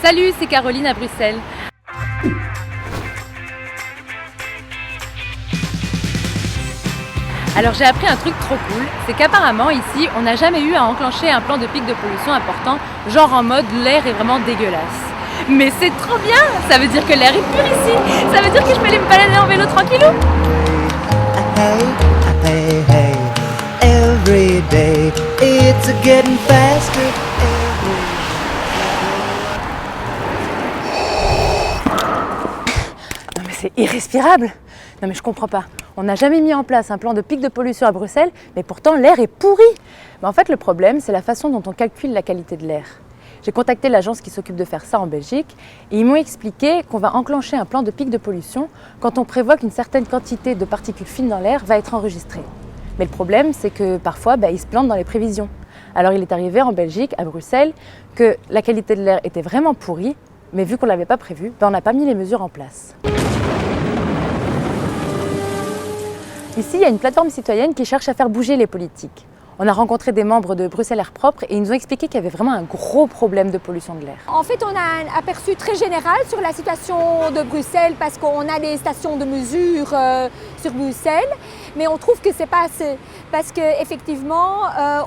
Salut, c'est Caroline à Bruxelles. Alors j'ai appris un truc trop cool, c'est qu'apparemment ici on n'a jamais eu à enclencher un plan de pic de pollution important, genre en mode l'air est vraiment dégueulasse. Mais c'est trop bien, ça veut dire que l'air est pur ici, ça veut dire que je peux aller me balader en vélo tranquillou. Hey, hey, every day it's getting faster. Non mais c'est irrespirable. Non mais je comprends pas. On n'a jamais mis en place un plan de pic de pollution à Bruxelles, mais pourtant l'air est pourri. Mais en fait le problème c'est la façon dont on calcule la qualité de l'air. J'ai contacté l'agence qui s'occupe de faire ça en Belgique et ils m'ont expliqué qu'on va enclencher un plan de pic de pollution quand on prévoit qu'une certaine quantité de particules fines dans l'air va être enregistrée. Mais le problème c'est que parfois ils se plantent dans les prévisions. Alors il est arrivé en Belgique, à Bruxelles, que la qualité de l'air était vraiment pourrie, mais vu qu'on ne l'avait pas prévu, on n'a pas mis les mesures en place. Ici, il y a une plateforme citoyenne qui cherche à faire bouger les politiques. On a rencontré des membres de Bruxelles Air Propre et ils nous ont expliqué qu'il y avait vraiment un gros problème de pollution de l'air. En fait, on a un aperçu très général sur la situation de Bruxelles parce qu'on a des stations de mesure sur Bruxelles, mais on trouve que c'est pas assez parce qu'effectivement,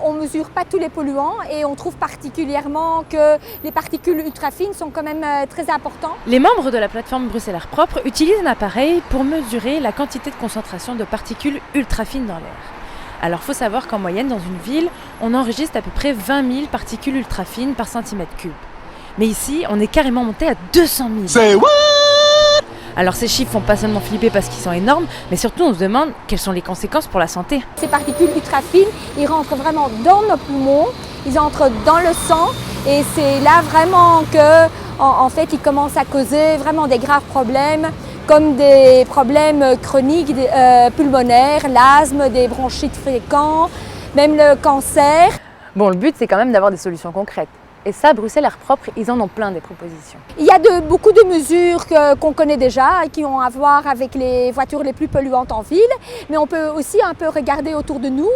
on ne mesure pas tous les polluants et on trouve particulièrement que les particules ultra fines sont quand même très importantes. Les membres de la plateforme Bruxelles Air Propre utilisent un appareil pour mesurer la quantité de concentration de particules ultra fines dans l'air. Alors il faut savoir qu'en moyenne dans une ville, on enregistre à peu près 20 000 particules ultra fines par centimètre cube. Mais ici, on est carrément monté à 200 000. Say what? Alors ces chiffres font pas seulement flipper parce qu'ils sont énormes, mais surtout on se demande quelles sont les conséquences pour la santé. Ces particules ultra fines, ils rentrent vraiment dans nos poumons, ils entrent dans le sang et c'est là vraiment que, en fait, ils commencent à causer vraiment des graves problèmes, comme des problèmes chroniques pulmonaires, l'asthme, des bronchites fréquents, même le cancer. Bon, le but c'est quand même d'avoir des solutions concrètes. Et ça, Bruxelles Air Propre, ils en ont plein des propositions. Il y a beaucoup de mesures qu'on connaît déjà et qui ont à voir avec les voitures les plus polluantes en ville. Mais on peut aussi un peu regarder autour de nous,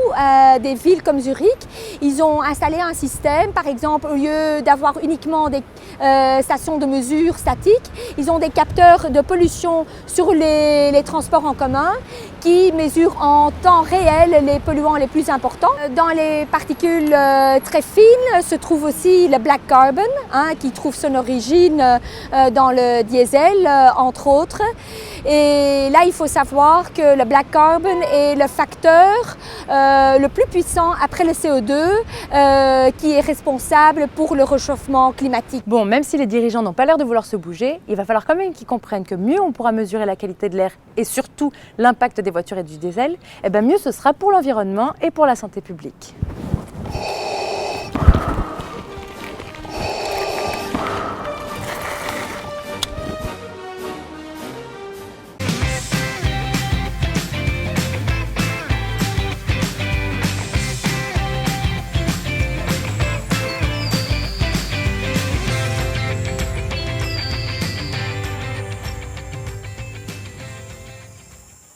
des villes comme Zurich. Ils ont installé un système, par exemple, au lieu d'avoir uniquement des stations de mesure statiques, ils ont des capteurs de pollution sur les transports en commun qui mesurent en temps réel les polluants les plus importants. Dans les particules très fines se trouve aussi le black carbon, qui trouve son origine dans le diesel, entre autres. Et là, il faut savoir que le black carbon est le facteur le plus puissant après le CO2 qui est responsable pour le réchauffement climatique. Bon, même si les dirigeants n'ont pas l'air de vouloir se bouger, il va falloir quand même qu'ils comprennent que mieux on pourra mesurer la qualité de l'air et surtout l'impact des voitures et du diesel, mieux ce sera pour l'environnement et pour la santé publique.